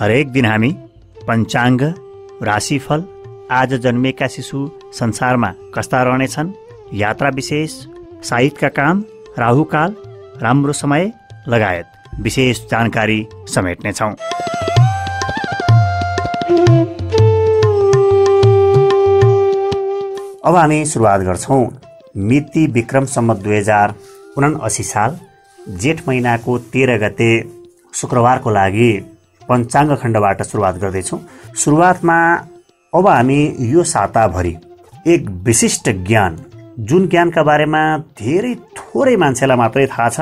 हरेक दिन हामी पञ्चाङ्ग, राशिफल, आज जन्मेका शिशु संसारमा कस्ता रहनेछन्, यात्रा विशेष, साहित्यका काम, राहुकाल, राम्रो समय लगायत विशेष जानकारी समेट्नेछौँ। अब हामी सुरुवात गर्छौँ मिति विक्रम सम्वत 2079 साल जेठ महिनाको 13 गते शुक्रबारको लागि पञ्चाङ्ग खण्डबाट सुरुवात गर्दैछौँ। सुरुवातमा अब हामी यो साताभरि एक विशिष्ट ज्ञान, जुन ज्ञानका बारेमा धेरै थोरै मान्छेलाई मात्रै थाहा छ,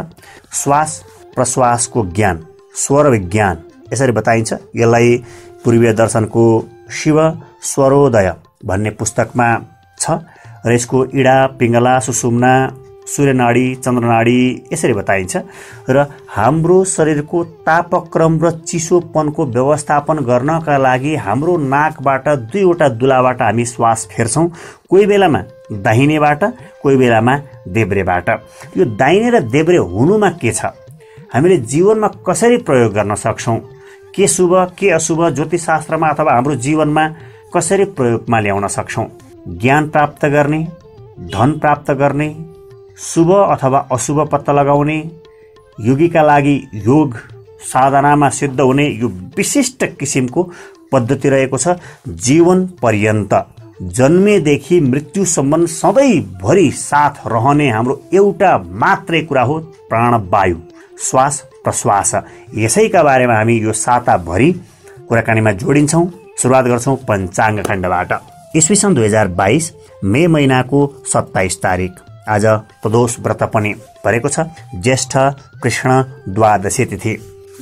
श्वास प्रश्वासको ज्ञान, स्वर विज्ञान यसरी बताइन्छ। यसलाई पूर्वीय दर्शनको शिव स्वरोदय भन्ने पुस्तकमा छ र यसको इडा, पिङ्गला, सुषुम्ना, सूर्यनाडी, चन्द्रनाडी यसरी बताइन्छ। र हाम्रो शरीरको तापक्रम र चिसोपनको व्यवस्थापन गर्नका लागि हाम्रो नाकबाट दुईवटा दुलाबाट हामी श्वास फेर्छौँ, कोही बेलामा दाहिनेबाट, कोही बेलामा देब्रेबाट। यो दाहिने र देब्रे हुनुमा के छ, हामीले जीवनमा कसरी प्रयोग गर्न सक्छौँ, के शुभ के अशुभ ज्योतिषशास्त्रमा अथवा हाम्रो जीवनमा कसरी प्रयोगमा ल्याउन सक्छौँ, ज्ञान प्राप्त गर्ने, धन प्राप्त गर्ने, शुभ अथवा अशुभ पत्ता लगाउने, योगीका लागि योग साधनामा सिद्ध हुने यो विशिष्ट किसिमको पद्धति रहेको छ। जीवन पर्यन्त जन्मेदेखि मृत्युसम्म सधैँभरि साथ रहने हाम्रो एउटा मात्रै कुरा हो प्राणवायु, श्वास प्रश्वास। यसैका बारेमा हामी यो साताभरि कुराकानीमा जोडिन्छौँ। सुरुवात गर्छौँ पञ्चाङ्ग खण्डबाट। ईस्वी सन् 2022 मे महिनाको 27 तारिक आज प्रदोष व्रत पनि परेको छ। ज्येष्ठ कृष्ण द्वादशी तिथि,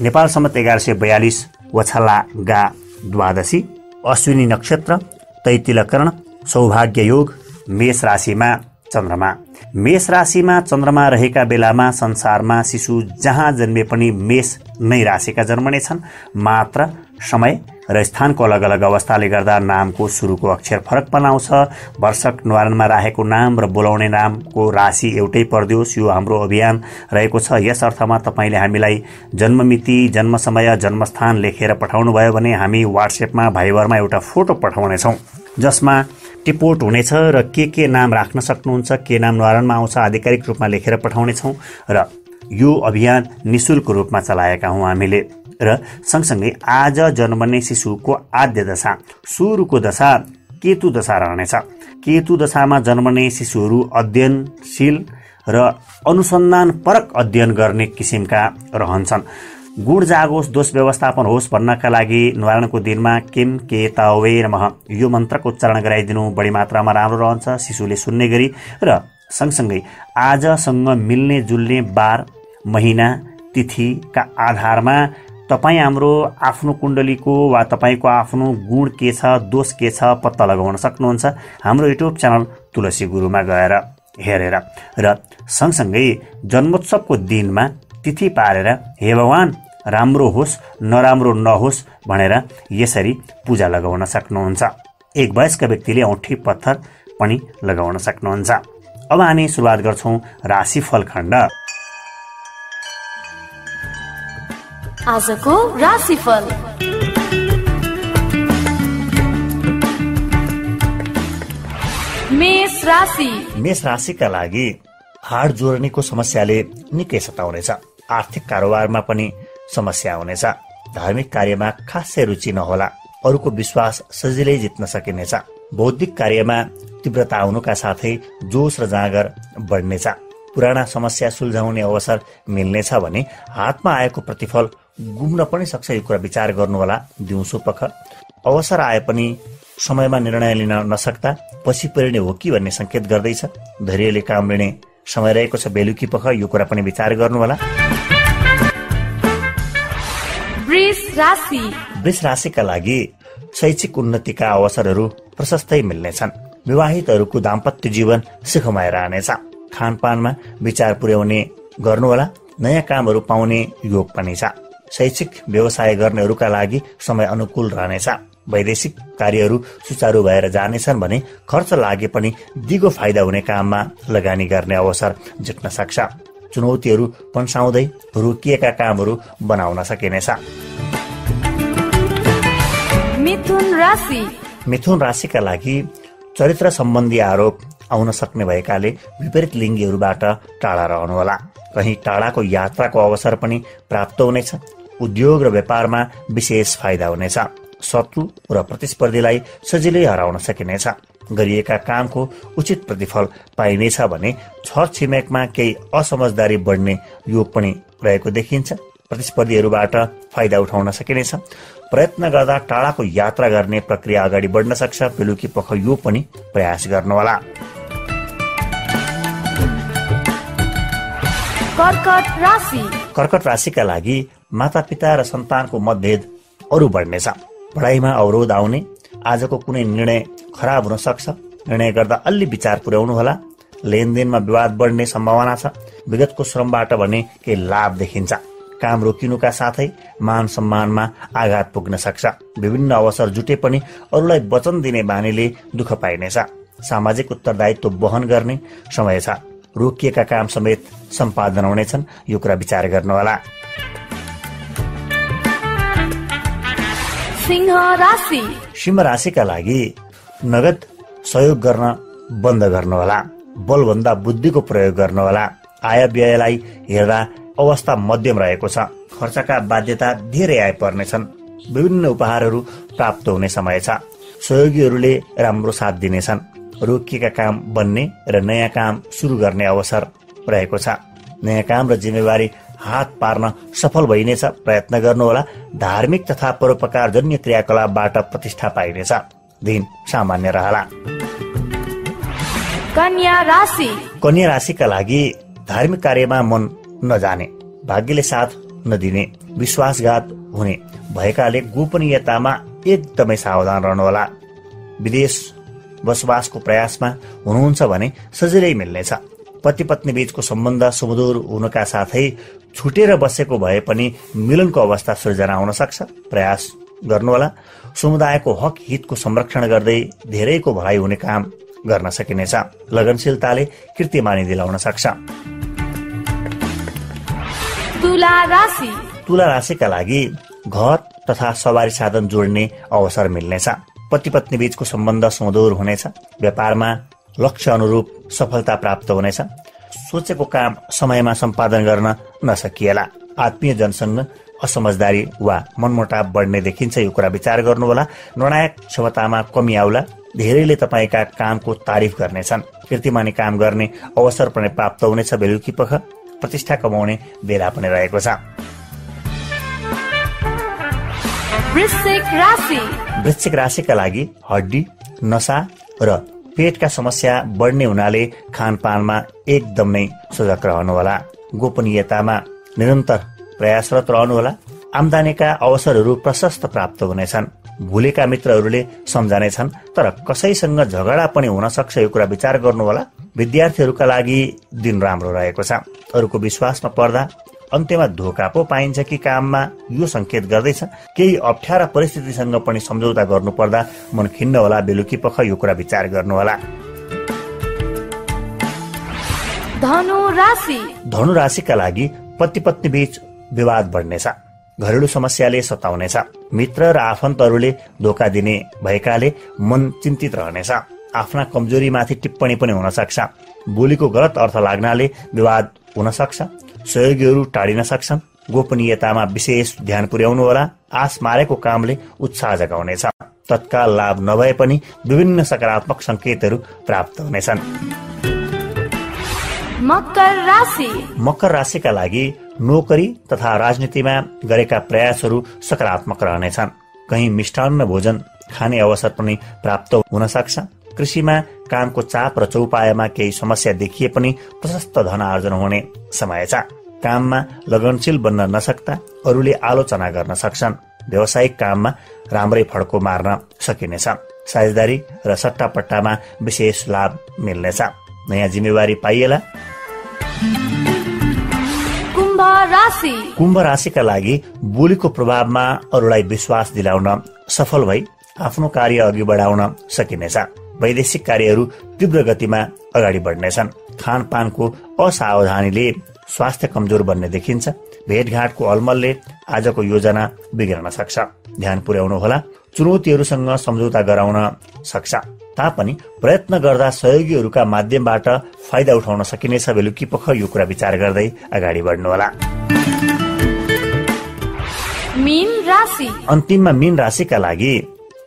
नेपाल सम्मत 1142 वछला गा द्वादशी, अश्विनी नक्षत्र, तैतिल कर्ण, सौभाग्य योग, मेष राशिमा चन्द्रमा। मेष राशिमा चन्द्रमा रहेका बेलामा संसारमा शिशु जहाँ जन्मे पनि मेष नै राशिका जन्मनेछन्। मात्र समय र स्थानको अलग अलग अवस्थाले गर्दा नामको सुरुको अक्षर फरक बनाउँछ। वर्षक निवारणमा राखेको नाम र बोलाउने नामको राशि एउटै परिदियोस्, यो हाम्रो अभियान रहेको छ। यस अर्थमा तपाईँले हामीलाई जन्ममिति, जन्म समय, जन्मस्थान लेखेर पठाउनु भयो भने हामी व्हाट्सएपमा, भाइबरमा एउटा फोटो पठाउनेछौँ जसमा टिपोट हुनेछ र के नाम राख्न सक्नुहुन्छ, के नाम निवारणमा आउँछ आधिकारिक रूपमा लेखेर पठाउनेछौँ। र यो अभियान निशुल्क रूपमा चलाएका हौँ हामीले। र सँगसँगै आज जन्मने शिशुको आद्य दशा, सुरुको दशा केतु दशा रहनेछ। केतु दशामा जन्मने शिशुहरू अध्ययनशील र अनुसन्धानपरक अध्ययन गर्ने किसिमका रहन्छन्। गुण जागोस्, दोष व्यवस्थापन होस् भन्नका लागि निवारणको दिनमा किम केतवे नमः यो मन्त्रको उच्चारण गराइदिनु बढी मात्रामा राम्रो रहन्छ, शिशुले सुन्ने गरी। र सँगसँगै आजसँग मिल्ने जुल्ने बार, महिना, तिथिका आधारमा तपाईँ हाम्रो आफ्नो कुण्डलीको वा तपाईँको आफ्नो गुण के छ, दोष के छ पत्ता लगाउन सक्नुहुन्छ हाम्रो युट्युब च्यानल तुलसी गुरुमा गएर हेरेर। र सँगसँगै जन्मोत्सवको दिनमा तिथि पारेर हे भगवान राम्रो होस् नराम्रो नहोस् भनेर यसरी पूजा लगाउन सक्नुहुन्छ। एक वयस्क व्यक्तिले औँठी पत्थर पनि लगाउन सक्नुहुन्छ। अब हामी सुरुवात गर्छौँ राशिफल खण्ड। आजको राशिफल। मेष राशि। मेष राशिका लागि हाड जोर्नीको समस्याले निकै सताउनेछ। आर्थिक कारोबारमा पनि समस्या हुनेछ। धार्मिक कार्यमा खासै रुचि नहोला। अरूको विश्वास सजिलै जित्न सकिनेछ। बौद्धिक कार्यमा तीव्रता आउनुका साथै जोश र जाँगर बढ्नेछ। पुराना समस्या सुल्झाउने अवसर मिल्नेछ भने हातमा आएको प्रतिफल गुम्न पनि सक्छ। यो कुरा विचार गर्नुहोला। दिउँसो पख अवसर आए पनि समयमा निर्णय लिन नसक्दा पछि परिने हो कि भन्ने संकेत गर्दैछ। धैर्यले काम लिने समय रहेको छ। बेलुकी पख यो कुरा पनि विचार गर्नुहोला। वृष राशिका लागि शैक्षिक उन्नतिका अवसरहरू प्रशस्तै मिल्नेछन्। विवाहितहरूको दाम्पत्य जीवन सुखमय रहनेछ। खानपानमा विचार पुर्याउने गर्नुहोला। नयाँ कामहरू पाउने योग पनि छ। शैक्षिक व्यवसाय गर्नेहरूका लागि समय अनुकूल रहनेछ। वैदेशिक कार्यहरू सुचारू भएर जानेछन् भने खर्च लागे पनि दिगो फाइदा हुने काममा लगानी गर्ने अवसर जुट्न सक्छ। चुनौतीहरू पन्साउँदै रोकिएका कामहरू बनाउन सकिनेछ। मिथुन राशिका लागि चरित्र सम्बन्धी आरोप आउन सक्ने भएकाले विपरीत लिङ्गीहरूबाट टाढा रहनुहोला। कहीँ टाढाको यात्राको अवसर पनि प्राप्त हुनेछ। उद्योग र व्यापारमा विशेष फाइदा हुनेछ। शत्रु र प्रतिस्पर्धीलाई सजिलै हराउन सकिनेछ। गरिएका कामको उचित प्रतिफल पाइनेछ भने छर छिमेकमा केही असमझदारी बढ्ने योग पनि रहेको देखिन्छ। प्रतिस्पर्धीहरूबाट फाइदा उठाउन सकिनेछ। प्रयत्न गर्दा टाढाको यात्रा गर्ने प्रक्रिया अगाडि बढ्न सक्छ। बेलुकी पख यो पनि प्रयास गर्नुहोला। कर्कट राशिका लागि मातापिता र सन्तानको मतभेद अरू बढ्नेछ। पढाइमा अवरोध आउने। आजको कुनै निर्णय खराब हुन सक्छ। निर्णय गर्दा अलि विचार पुर्याउनु होला। लेनदेनमा विवाद बढ्ने सम्भावना छ। विगतको श्रमबाट भने केही लाभ देखिन्छ। काम रोकिनुका साथै मान सम्मानमा आघात पुग्न सक्छ। विभिन्न अवसर जुटे पनि अरूलाई वचन दिने बानीले दुःख पाइनेछ। सामाजिक उत्तरदायित्व वहन गर्ने समय छ। रोकिएका काम समेत सम्पादन हुनेछन्। यो कुरा विचार गर्नुहोला। सिंह राशिका लागि नगद सहयोग गर्न बन्द गर्नुहोला। बलभन्दा बुद्धिको प्रयोग गर्नुहोला। आय व्ययलाई हेर्दा अवस्था मध्यम रहेको छ। खर्चका बाध्यता धेरै आइपर्नेछन्। विभिन्न उपहारहरू प्राप्त हुने समय छ। सहयोगीहरूले राम्रो साथ दिनेछन्। रोकिएका काम बन्ने र नयाँ काम सुरु गर्ने अवसर रहेको छ। नयाँ काम र जिम्मेवारी हात पार्न सफल भइनेछ। प्रयत्न गर्नुहोला। धार्मिक तथा परोपकारजन्य क्रियाकलापबाट प्रतिष्ठा पाइनेछ। दिन सामान्य रहला। कन्या राशिका लागि धार्मिक कार्यमा मन नजाने, भाग्यले साथ नदिने, विश्वासघात हुने भएकाले गोपनीयतामा एकदमै सावधान रहनुहोला। विदेश बसोबासको प्रयासमा हुनुहुन्छ भने सजिलै मिल्नेछ। पति पत्नी बीचको सम्बन्ध सुमधुर हुनका साथै छुटेर बसेको भए पनि मिलनको अवस्था सृजना हुन सक्छ। प्रयास गर्नुहोला। समुदायको हक हितको संरक्षण गर्दै धेरैको भलाइ हुने काम गर्न सकिनेछ। लगनशीलताले कीर्तिमानी दिलाउन सक्छ। तुला राशिका लागि घर तथा सवारी साधन जोड्ने अवसर मिल्नेछ। पति पत्नी बीचको सम्बन्ध सुमधुर हुनेछ। व्यापारमा लक्ष्य अनुरूप सफलता प्राप्त हुनेछ। सोचेको काम समयमा सम्पादन गर्न नसकिएला। आत्मीय जनसँग असमझदारी वा मनमुटाव बढ्ने देखिन्छ। यो कुरा विचार गर्नुहोला। निर्णायक क्षमतामा कमी आउला। धेरैले तपाईँका कामको तारिफ गर्नेछन्। कीर्तिमानी काम गर्ने अवसर पनि प्राप्त हुनेछ। बेलुकी पख प्रतिष्ठा कमाउने बेला पनि रहेको छ। वृश्चिक राशिका लागि हड्डी, नशा र पेटका समस्या बढ्ने हुनाले खानपानमा एकदम नै सजग रहनुहोला। गोपनीयतामा निरन्तर प्रयासरत रहनुहोला। आम्दानीका अवसरहरू प्रशस्त प्राप्त हुनेछन्। भुलेका मित्रहरूले सम्झनेछन्, तर कसैसँग झगडा पनि हुन सक्छ। यो कुरा विचार गर्नुहोला। विद्यार्थीहरूका लागि दिन राम्रो रहेको छ। अरूको विश्वासमा पर्दा अन्त्यमा धोका पो पाइन्छ कि काममा यो संकेत गर्दैछ। केही अप्ठ्यारा परिस्थितिसँग पनि सम्झौता गर्नुपर्दा मन खिन्न होला। बेलुकी पख यो कुरा विचार गर्नुहोला। धनु राशिका लागि पति पत्नी बीच विवाद बढ्नेछ। घरेलु समस्याले सताउनेछ। मित्र र आफन्तहरूले धोका दिने भएकाले मन चिन्तित रहनेछ। आफ्ना कमजोरीमाथि टिप्पणी पनि हुन सक्छ। बोलीको गलत अर्थ लाग्नाले विवाद हुन सक्छ। सहयोगीहरू टाढिन सक्छन्। गोपनीयतामा विशेष ध्यान पुर्याउनु होला। आश मारेको कामले उत्साह जगाउनेछ। तत्काल लाभ नभए पनि विभिन्न सकारात्मक संकेतहरू प्राप्त हुनेछन्। मकर राशिका लागि नोकरी तथा राजनीतिमा गरेका प्रयासहरू सकारात्मक रहनेछन्। कहीँ मिष्टान्न भोजन खाने अवसर पनि प्राप्त हुन सक्छ। कृषिमा कामको चाप र चौपायामा केही समस्या देखिए पनि प्रशस्त धन आर्जन हुने समय छ। काममा लगनशील बन्न नसक्दा अरूले आलोचना गर्न सक्छन्। व्यावसायिक काममा राम्रै फड्को मार्न सकिनेछ। साझेदारी र सट्टापट्टामा विशेष लाभ मिल्नेछ। नयाँ जिम्मेवारी पाइएला। कुम्भ राशिका लागि बोलीको प्रभावमा अरूलाई विश्वास दिलाउन सफल भई आफ्नो कार्य अघि बढाउन सकिनेछ। वैदेशिक कार्यहरू तीव्र गतिमा अगाडि बढ्नेछन्। खानपानको असावधानीले स्वास्थ्य कमजोर बन्ने देखिन्छ। भेटघाटको अलमलले आजको योजना बिग्रन सक्छ। ध्यान पुर्याउनु होला। चुनौतीहरूसँग सम्झौता गराउन सक्छ। तापनि प्रयत्न गर्दा सहयोगीहरूका माध्यमबाट फाइदा उठाउन सकिनेछ। बेलुकी पख यो कुरा विचार गर्दै अगाडि बढ्नुहोला। मीन राशि। अन्तिममा मीन राशिका लागि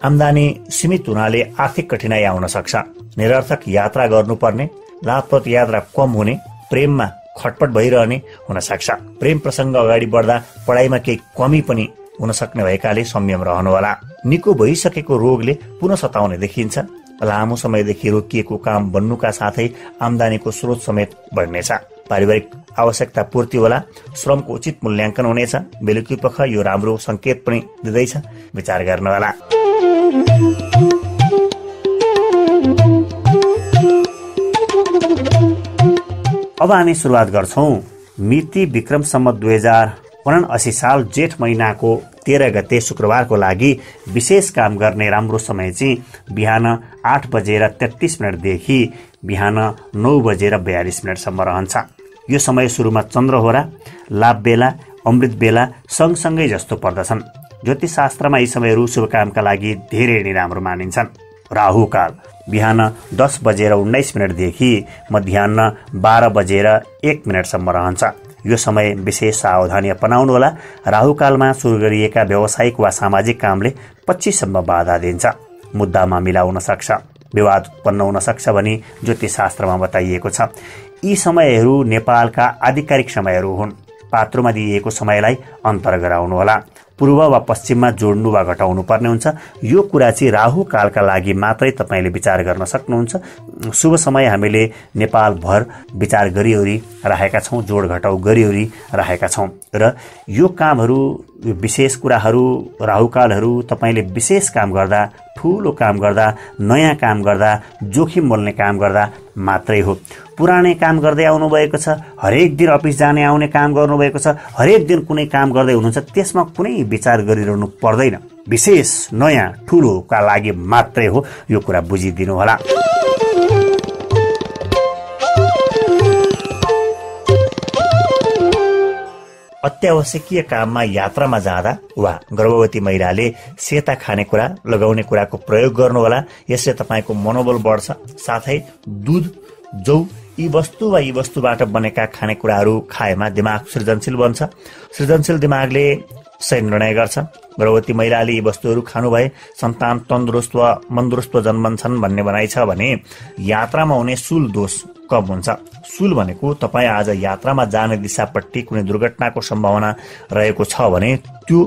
आम्दानी सीमित हुनाले आर्थिक कठिनाई आउन सक्छ। निरर्थक यात्रा गर्नुपर्ने, लाभप्रद यात्रा कम हुने, प्रेममा खटपट भइरहने हुन सक्छ। प्रेम प्रसंग अगाडि बढ्दा पढाइमा केही कमी पनि हुन सक्ने भएकाले संयम रहनुहोला। निको भइसकेको रोगले पुनः सताउने देखिन्छ। लामो समयदेखि रोकिएको काम बन्नुका साथै आम्दानीको स्रोत समेत बढ्नेछ। पारिवारिक आवश्यकता पूर्ति होला। श्रमको उचित मूल्याङ्कन हुनेछ। बेलुकी पख यो राम्रो संकेत पनि दिँदैछ, विचार गर्नुहोला। अब हामी सुरुवात गर्छौं मिति विक्रम सम्वत 2079 साल जेठ महिनाको 13 गते शुक्रबारको लागि विशेष काम गर्ने राम्रो समय चाहिँ बिहान 8:33 देखि बिहान 9:42 सम्म रहन्छ। यो समय सुरुमा चन्द्रहोरा, लाभ बेला, अमृत बेला सँगसँगै जस्तो पर्दछन्। ज्योतिषशास्त्रमा यी समयहरू शुभ कामका लागि धेरै नै राम्रो मानिन्छन्। राहुकाल बिहान 10:19 देखि मध्याह्न 12:01 सम्म रहन्छ। यो समय विशेष सावधानी अपनाउनुहोला। राहुकालमा सुरु गरिएका व्यावसायिक वा सामाजिक कामले 25 सम्म बाधा दिन्छ। मुद्दामा मिलाउन सक्छ, विवाद उत्पन्न हुन सक्छ भनी ज्योतिषशास्त्रमा बताइएको छ। यी समयहरू नेपालका आधिकारिक समयहरू हुन्। पात्रोमा दिइएको समयलाई अन्तर गराउनुहोला। पूर्व वा पश्चिममा जोड्नु वा घटाउनु पर्ने हुन्छ। यो कुरा चाहिँ राहु कालका लागि मात्रै तपाईले विचार गर्न सक्नुहुन्छ। शुभ समय हामीले नेपालभर विचार गरिओरी राखेका छौँ, जोड घटाउ गरिओरी राखेका छौँ र यो कामहरू, विशेष कुराहरू, राहुकालहरू तपाईले विशेष काम गर्दा, ठूलो काम गर्दा, नयाँ काम गर्दा, जोखिम मोल्ने काम गर्दा मात्रै हो। पुरानै काम गर्दै आउनु भएको छ, हरेक दिन अफिस जाने आउने काम गर्नुभएको छ, हरेक दिन कुनै काम गर्दै हुनुहुन्छ, त्यसमा कुनै विचार गरिरहनु पर्दैन। विशेष नयाँ ठूलोका लागि मात्रै हो। यो कुरा बुझिदिनु होला। अत्यावश्यकीय काममा यात्रामा जाँदा वा गर्भवती महिलाले सेता खानेकुरा, लगाउने कुराको प्रयोग गर्नुहोला। यसले तपाईको मनोबल बढ्छ। साथै दूध, जौ यी वस्तु वा यी वस्तुबाट बनेका खानेकुराहरू खाएमा दिमाग सृजनशील बन्छ। सृजनशील दिमागले सही निर्णय गर्छ। गर्भवती महिलाले यी वस्तुहरू खानु भए सन्तान तन्दुरुस्त वा मन्दुरुस्त जन्मन्छन् भन्ने भनाइ छ भने यात्रामा हुने शूल दोष कम हुन्छ। शूल भनेको तपाईँ आज यात्रामा जाने दिशापट्टि कुनै दुर्घटनाको सम्भावना रहेको छ भने त्यो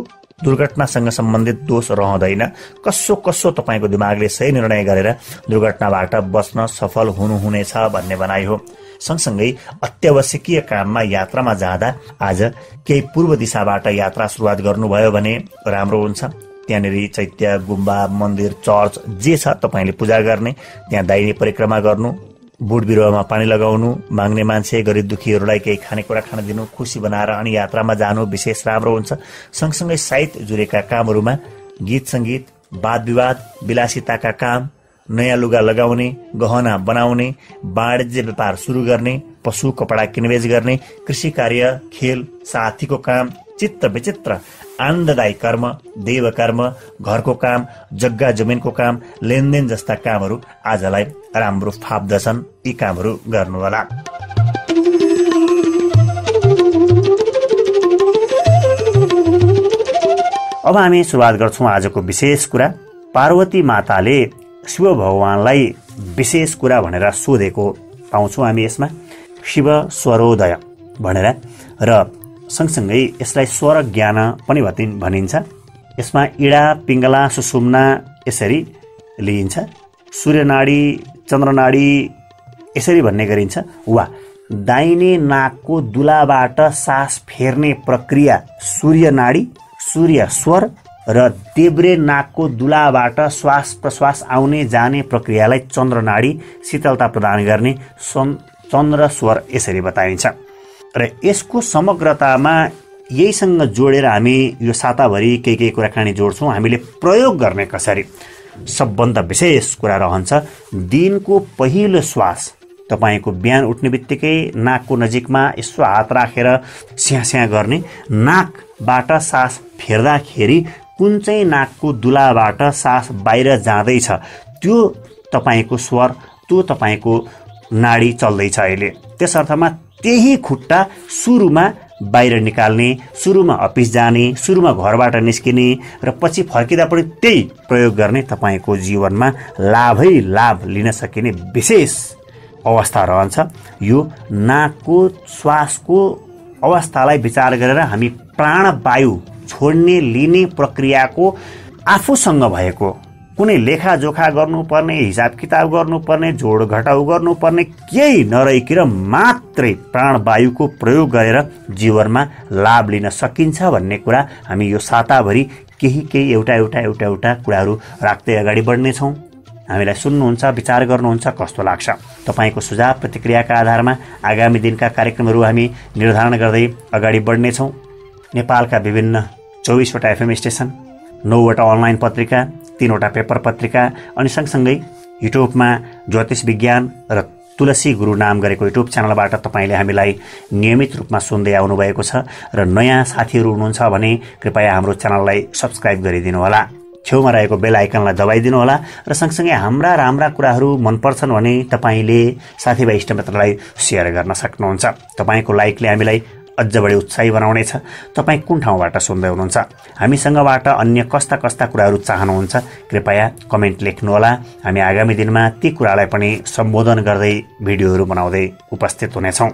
दुर्घटनासँग सम्बन्धित दोष रहँदैन। कसो तपाईको दिमागले सही निर्णय गरेर दुर्घटनाबाट बच्न सफल हुनुहुनेछ भन्ने भनाइ हो। सँगसँगै अत्यावश्यकीय काममा यात्रामा जाँदा आज केही पूर्व दिशाबाट यात्रा सुरुवात गर्नुभयो भने राम्रो हुन्छ। त्यहाँनिर चैत्य, गुम्बा, मन्दिर, चर्च जे छ तपाईले पूजा गर्ने, त्यहाँ दाहिने परिक्रमा गर्नु, बोट बिरुवामा पानी लगाउनु, माग्ने मान्छे, गरिब दुखीहरूलाई केही खानेकुरा खान दिनु, खुसी बनाएर अनि यात्रामा जानु विशेष राम्रो हुन्छ। सँगसँगै साहित्य जुरेका कामहरूमा गीत सङ्गीत, वाद विवाद, विलासिताका काम, नयाँ लुगा लगाउने, गहना बनाउने, वाणिज्य व्यापार सुरु गर्ने, पशु कपडा किनबेच गर्ने, कृषि कार्य, खेल, साथीको काम, चित्त विचित्र आनन्ददायी कर्म, देव कर्म, घरको काम, जग्गा जमिनको काम, लेनदेन जस्ता कामहरू आजलाई राम्रो फाप्दछन्। यी कामहरू गर्नुहोला। अब हामी सुरुवात गर्छौं आजको विशेष कुरा। पार्वती माताले शिव भगवानलाई विशेष कुरा भनेर सोधेको पाउँछौँ हामी यसमा। शिव स्वरोदय भनेर र सँगसँगै यसलाई स्वर ज्ञान पनि भनिन्छ। यसमा इडा, पिङ्गला, सुषुम्ना यसरी लिइन्छ। सूर्यनाडी, चन्द्रनाडी यसरी भन्ने गरिन्छ। वा दाहिने नाकको दुलाबाट सास फेर्ने प्रक्रिया सूर्यनाडी, सूर्य स्वर र देब्रे नाकको दुलाबाट श्वास प्रश्वास आउने जाने प्रक्रियालाई चन्द्रनाडी, शीतलता प्रदान गर्ने चन्द्र स्वर यसरी बताइन्छ। र यसको समग्रतामा यहीसँग जोडेर हामी यो साताभरि केही कुराकानी जोड्छौँ। हामीले प्रयोग गर्ने कसरी, सबभन्दा विशेष कुरा रहन्छ दिनको पहिलो श्वास तपाईको बिहान उठ्ने बित्तिकै नाकको नजिकमा यसो हात राखेर स्याँ गर्ने, नाकबाट सास फेर्दाखेरि कुन चाहिँ नाकको दुलाबाट सास बाहिर जाँदैछ त्यो तपाईको स्वर, त्यो तपाईको नाडी चल्दैछ अहिले। त्यस अर्थमा त्यही खुट्टा सुरुमा बाहिर निकाल्ने, सुरुमा अफिस जाने, सुरुमा घरबाट निस्किने र पछि फर्किँदा पनि त्यही प्रयोग गर्ने तपाईको जीवनमा लाभै लाभ लिन सकिने विशेष अवस्था रहन्छ। यो नाकको श्वासको अवस्थालाई विचार गरेर हामी प्राणवायु छोड्ने लिने प्रक्रियाको आफूसँग भएको कुनै लेखाजोखा गर्नुपर्ने, हिसाब किताब गर्नुपर्ने, जोड घटाउ गर्नुपर्ने केही नरहिकन मात्रै प्राणवायुको प्रयोग गरेर जीवनमा लाभ लिन सकिन्छ भन्ने कुरा हामी यो साताभरि केही एउटा कुराहरू राख्दै अगाडि बढ्नेछौँ। हामीलाई सुन्नुहुन्छ, विचार गर्नुहुन्छ, कस्तो लाग्छ? तपाईँको सुझाव प्रतिक्रियाका आधारमा आगामी दिनका कार्यक्रमहरू हामी निर्धारण गर्दै अगाडि बढ्नेछौँ। नेपालका विभिन्न 24वटा FM स्टेसन, 9वटा अनलाइन पत्रिका, 3वटा पेपर पत्रिका अनि सँगसँगै युट्युबमा ज्योतिष विज्ञान र तुलसी गुरु नाम गरेको युट्युब च्यानलबाट तपाईँले हामीलाई नियमित रूपमा सुन्दै आउनुभएको छ र नयाँ साथीहरू हुनुहुन्छ भने कृपया हाम्रो च्यानललाई सब्स्क्राइब गरिदिनु होला, छेउमा रहेको बेल आइकनलाई दबाइदिनु होला र सँगसँगै हाम्रा राम्रा कुराहरू मनपर्छन् भने तपाईँले साथीभाइ इष्टमित्रलाई सेयर गर्न सक्नुहुन्छ। तपाईँको लाइकले हामीलाई अझ बढी उत्साही बनाउनेछ। तपाईँ कुन ठाउँबाट सुन्दै हुनुहुन्छ, हामीसँगबाट अन्य कस्ता कस्ता कुराहरू चाहनुहुन्छ, कृपया कमेन्ट लेख्नुहोला। हामी आगामी दिनमा ती कुरालाई पनि सम्बोधन गर्दै भिडियोहरू बनाउँदै उपस्थित हुनेछौँ।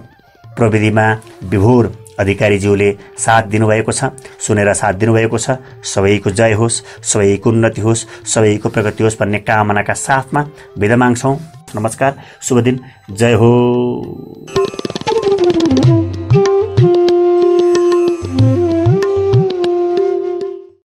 प्रविधिमा विभोर अधिकारीज्यूले साथ दिनुभएको छ, सुनेर साथ दिनुभएको छ। सबैको जय होस्, सबैको उन्नति होस्, सबैको प्रगति होस् भन्ने कामनाका साथमा बिदा माग्छौँ। नमस्कार, शुभ दिन, जय हो।